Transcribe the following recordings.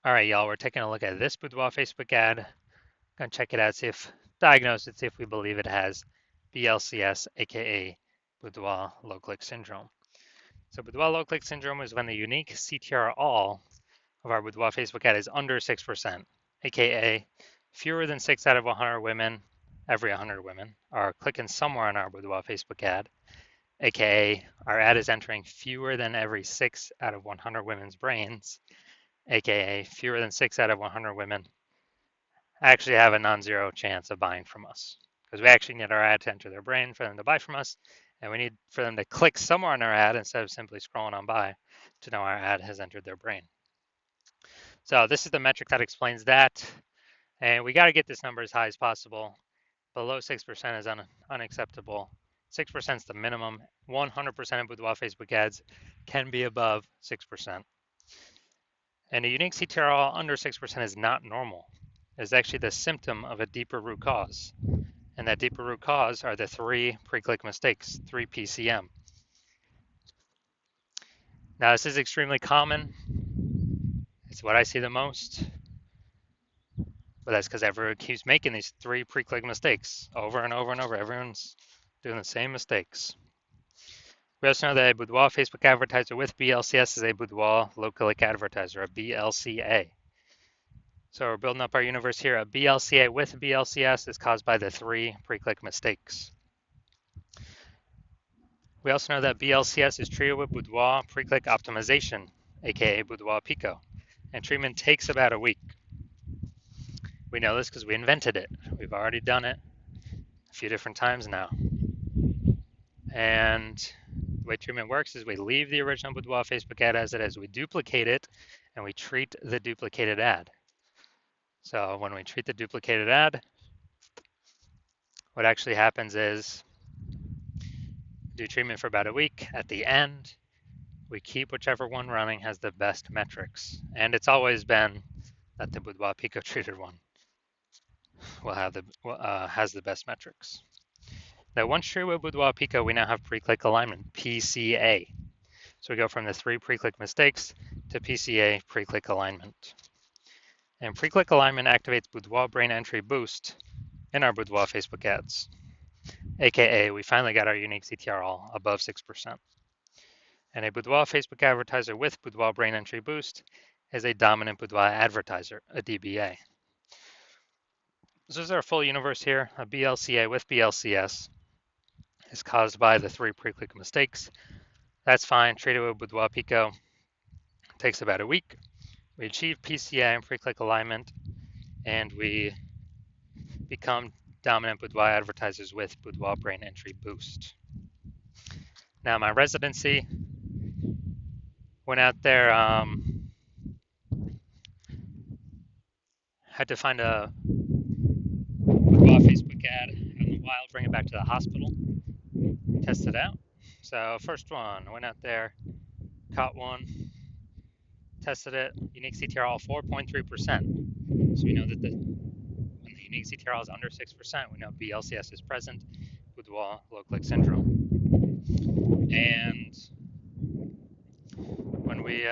All right, y'all, we're taking a look at this Boudoir Facebook ad. Gonna check it out, diagnose it, see if we believe it has BLCS, aka Boudoir low click syndrome. So Boudoir low click syndrome is when the unique CTR all of our Boudoir Facebook ad is under 6%, aka fewer than 6 out of 100 women, every 100 women, are clicking somewhere on our Boudoir Facebook ad, aka our ad is entering fewer than every 6 out of 100 women's brains, aka fewer than 6 out of 100 women actually have a non-zero chance of buying from us, because we actually need our ad to enter their brain for them to buy from us, and we need for them to click somewhere on our ad instead of simply scrolling on by to know our ad has entered their brain. So this is the metric that explains that, and we got to get this number as high as possible. Below 6% is unacceptable. 6% is the minimum. 100% of Boudoir Facebook ads can be above 6%. And a unique CTRL under 6% is not normal. It's actually the symptom of a deeper root cause. And that deeper root cause are the 3 pre-click mistakes, 3 PCM. Now, this is extremely common. It's what I see the most. But that's because everyone keeps making these 3 pre-click mistakes over and over and over. Everyone's doing the same mistakes. We also know that a Boudoir Facebook advertiser with BLCS is a Boudoir low-click advertiser, a BLCA. So we're building up our universe here. A BLCA with BLCS is caused by the 3 pre-click mistakes. We also know that BLCS is treated with Boudoir pre-click optimization, aka Boudoir Pico, and treatment takes about a week. We know this because we invented it. We've already done it a few different times now. And the way treatment works is we leave the original Boudoir Facebook ad as it is. We duplicate it, and we treat the duplicated ad. So when we treat the duplicated ad, what actually happens is do treatment for about a week. At the end, we keep whichever one running has the best metrics. And it's always been that the Boudoir Pico treated one will have has the best metrics. Now, once treated with Boudoir Pico, we now have pre-click alignment, PCA. So we go from the 3 pre-click mistakes to PCA, pre-click alignment. And pre-click alignment activates Boudoir brain entry boost in our Boudoir Facebook ads, aka we finally got our unique CTR all above 6%. And a Boudoir Facebook advertiser with Boudoir brain entry boost is a dominant Boudoir advertiser, a DBA. This is our full universe here. A BLCA with BLCS is caused by the 3 pre-click mistakes. That's fine. Treated with Boudoir Pico. Takes about a week. We achieve PCA and pre-click alignment, and we become dominant Boudoir advertisers with Boudoir brain entry boost. Now, my residency went out there, had to find a Boudoir Facebook ad out in the wild, bring it back to the hospital, test it out. So first one, went out there, caught one, tested it, unique CTR all 4.3%. So we know that when the unique CTR is under 6%, we know BLCS is present, Boudoir low click syndrome. And when we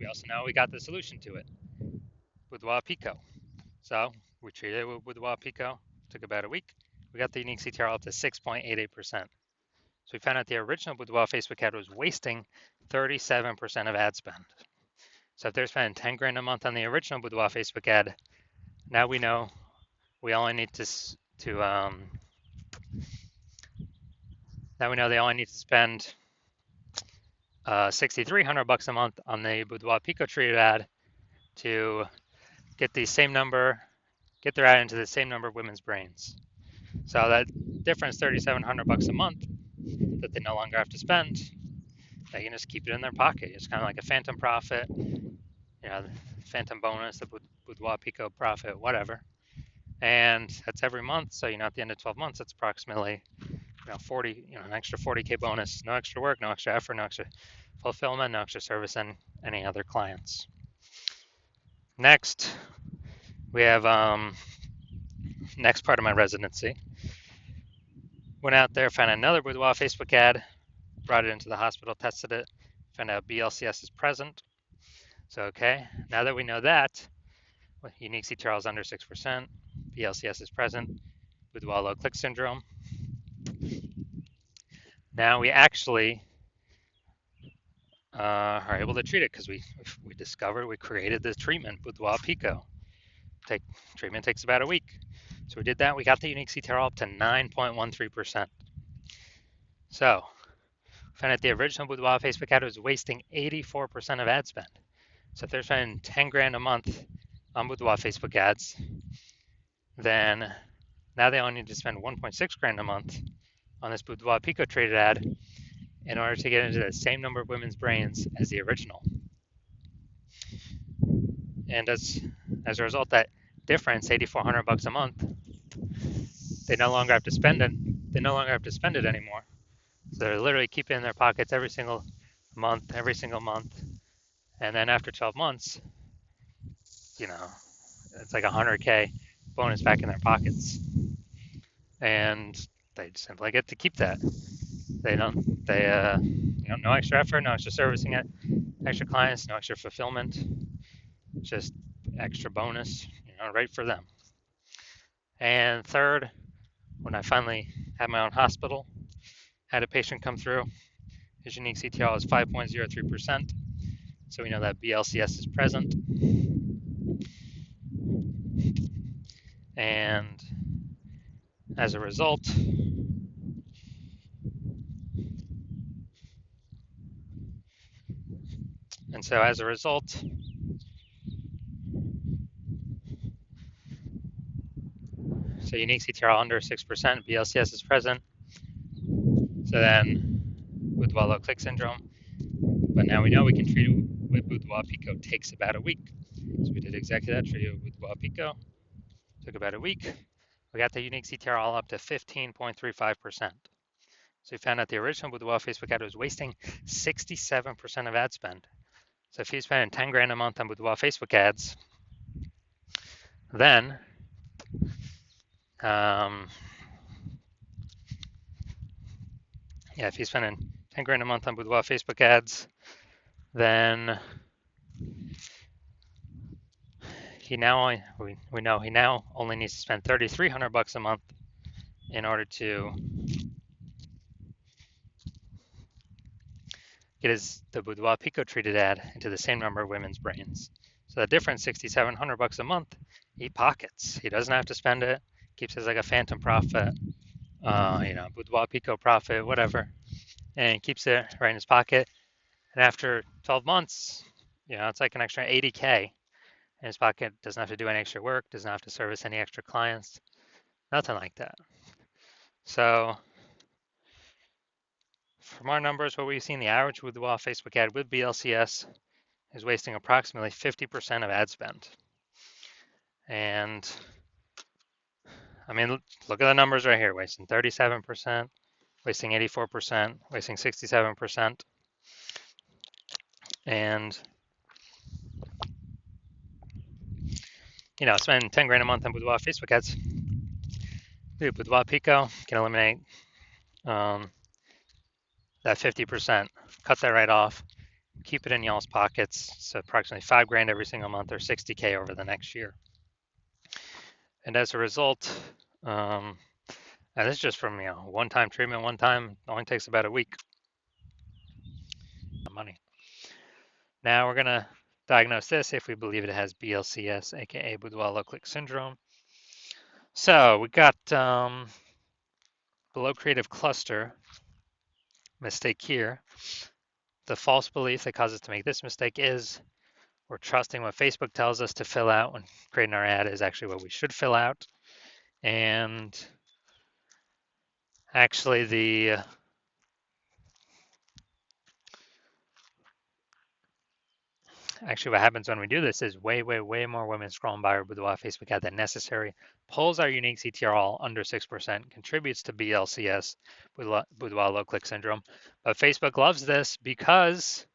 also know we got the solution to it, Boudoir Pico. So we treated it with Boudoir Pico, took about a week. We got the unique CTR up to 6.88%. So we found out the original Boudoir Facebook ad was wasting 37% of ad spend. So if they're spending 10 grand a month on the original Boudoir Facebook ad, now we know we only need now we know they only need to spend $6,300 a month on the Boudoir Pico treated ad to get the same number, get their ad into the same number of women's brains. So that difference, $3,700 a month, that they no longer have to spend, they can just keep it in their pocket. It's kind of like a phantom profit, phantom bonus, the Boudoir Pico profit, whatever. And that's every month. So, at the end of 12 months, that's approximately, 40, an extra 40K bonus, no extra work, no extra effort, no extra fulfillment, no extra service, and any other clients. Next, we have next part of my residency. Went out there, found another Boudoir Facebook ad, brought it into the hospital, tested it, found out BLCS is present. So, okay, now that we know that, unique CTRL is under 6%, BLCS is present, Boudoir low click syndrome. Now we actually are able to treat it because we discovered, we created this treatment, Boudoir Pico. Treatment takes about a week. So we did that. We got the unique CTRL up to 9.13%. So found that the original Boudoir Facebook ad was wasting 84% of ad spend. So if they're spending 10 grand a month on Boudoir Facebook ads, then now they only need to spend 1.6 grand a month on this Boudoir Pico traded ad in order to get into the same number of women's brains as the original. And as a result, that difference, $8,400 a month, they no longer have to spend it. They no longer have to spend it anymore. So they're literally keeping it in their pockets every single month. And then after 12 months, it's like $100K bonus back in their pockets. And they simply get to keep that. No extra effort, no extra servicing it, extra clients, no extra fulfillment, just extra bonus, right for them. And third, when I finally had my own hospital, had a patient come through, his unique CTRL is 5.03%. So we know that BLCS is present. And as a result, so unique CTRL under 6%, BLCS is present. So then with Boudoir click syndrome, but now we know we can treat it with Boudoir Pico. Takes about a week. So we did exactly that, treated it with Boudoir Pico. Took about a week. We got the unique CTRL up to 15.35%. So we found out the original Boudoir Facebook ad was wasting 67% of ad spend. So if he's spending 10 grand a month on Boudoir Facebook ads, then if he's spending 10 grand a month on Boudoir Facebook ads, then we know he now only needs to spend $3,300 a month in order to get the Boudoir Pico treated ad into the same number of women's brains. So the difference, $6,700 a month, he pockets. He doesn't have to spend it. Keeps it as like a phantom profit, Boudoir Pico profit, whatever, and keeps it right in his pocket. And after 12 months, it's like an extra $80K in his pocket. Doesn't have to do any extra work. Doesn't have to service any extra clients. Nothing like that. So from our numbers, what we've seen, the average Boudoir Facebook ad with BLCS is wasting approximately 50% of ad spend. And I mean, look at the numbers right here, wasting 37%, wasting 84%, wasting 67%. And, spending 10 grand a month on Boudoir Facebook ads. Dude, Boudoir Pico can eliminate that 50%, cut that right off, keep it in y'all's pockets. So approximately 5 grand every single month or 60K over the next year. And as a result, and this is just from one-time treatment, only takes about a week. Money. Now we're gonna diagnose this if we believe it has BLCS, aka Boudoir low click syndrome. So we got below creative cluster mistake here. The false belief that causes us to make this mistake is we're trusting what Facebook tells us to fill out when creating our ad is actually what we should fill out. And actually what happens when we do this is way more women scrolling by our Boudoir Facebook ad than necessary, pulls our unique CTRL under 6%, contributes to BLCS, Boudoir low click syndrome. But Facebook loves this because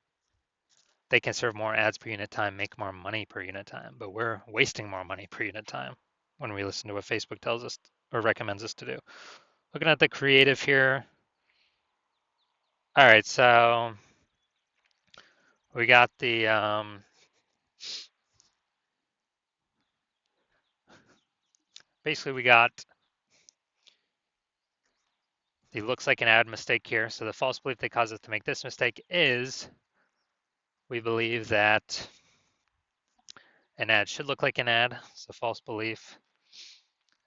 they can serve more ads per unit time, make more money per unit time. But we're wasting more money per unit time when we listen to what Facebook tells us or recommends us to do. Looking at the creative here, All right, so we got the basically we got the looks like an ad mistake here. So the false belief that causes us to make this mistake is we believe that an ad should look like an ad. It's a false belief.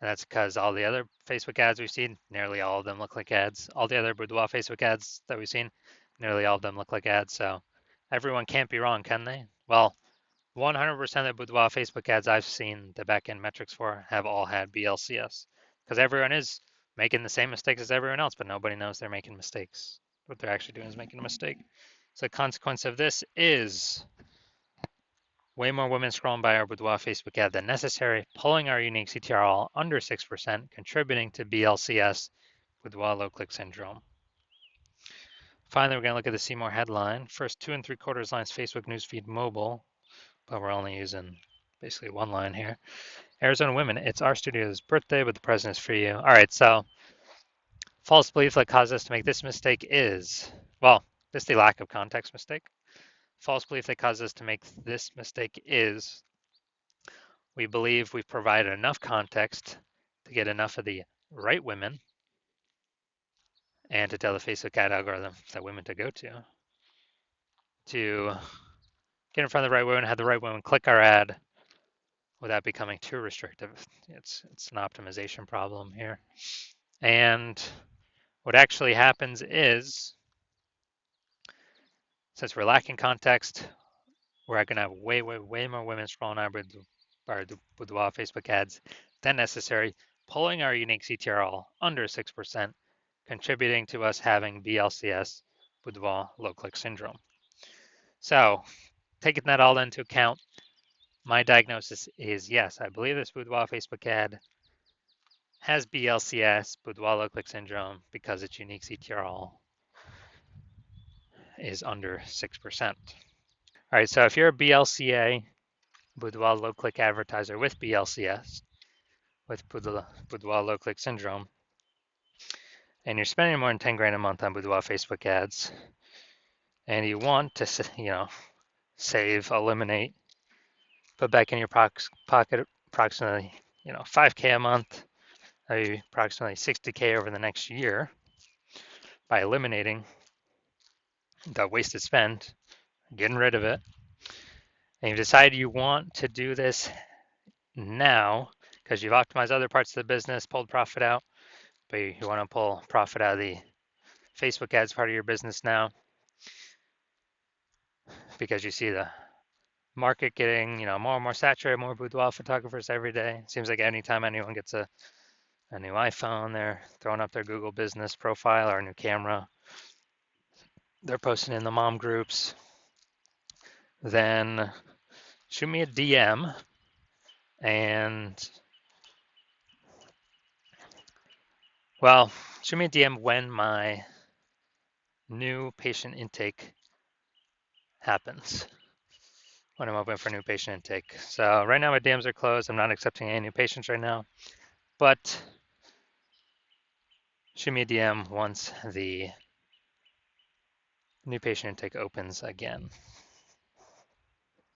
And that's because all the other Facebook ads we've seen, nearly all of them look like ads. All the other Boudoir Facebook ads that we've seen, nearly all of them look like ads. So everyone can't be wrong, can they? Well, 100% of the Boudoir Facebook ads I've seen the backend metrics for have all had BLCS because everyone is making the same mistakes as everyone else, but nobody knows they're making mistakes. What they're actually doing is making a mistake. So the consequence of this is way more women scrolling by our Boudoir Facebook ad than necessary, pulling our unique CTRL under 6%, contributing to BLCS, Boudoir low click syndrome. Finally, we're going to look at the See More headline. First 2 3/4 lines Facebook newsfeed mobile, but we're only using basically one line here. Arizona women, it's our studio's birthday, but the present is for you. All right, so false belief that caused us to make this mistake is, well, this is the lack of context mistake. False belief that caused us to make this mistake is we believe we've provided enough context to get enough of the right women and to tell the Facebook ad algorithm that women to go to get in front of the right women, have the right women click our ad without becoming too restrictive. It's an optimization problem here. And what actually happens is, since we're lacking context, we're going to have way more women scrolling our Boudoir Facebook ads than necessary, pulling our unique CTRL under 6%, contributing to us having BLCS, Boudoir low click syndrome. So, taking that all into account, my diagnosis is yes, I believe this Boudoir Facebook ad has BLCS, Boudoir low click syndrome, because its unique CTRL is under 6%. All right, so if you're a BLCA, Boudoir low click advertiser with BLCS, with Boudoir low click syndrome, and you're spending more than 10 grand a month on Boudoir Facebook ads, and you want to, save, eliminate, put back in your pocket approximately, 5K a month, maybe approximately 60K over the next year by eliminating the wasted spend, getting rid of it, and you decide you want to do this now because you've optimized other parts of the business, pulled profit out, but you want to pull profit out of the Facebook ads part of your business now because you see the market getting, more and more saturated, more boudoir photographers every day. It seems like anytime anyone gets a new iPhone, they're throwing up their Google business profile or a new camera. They're posting in the mom groups. Then shoot me a DM and, well, shoot me a DM when my new patient intake happens, when I'm open for new patient intake. So right now my DMs are closed. I'm not accepting any new patients right now, but shoot me a DM once the new patient intake opens again.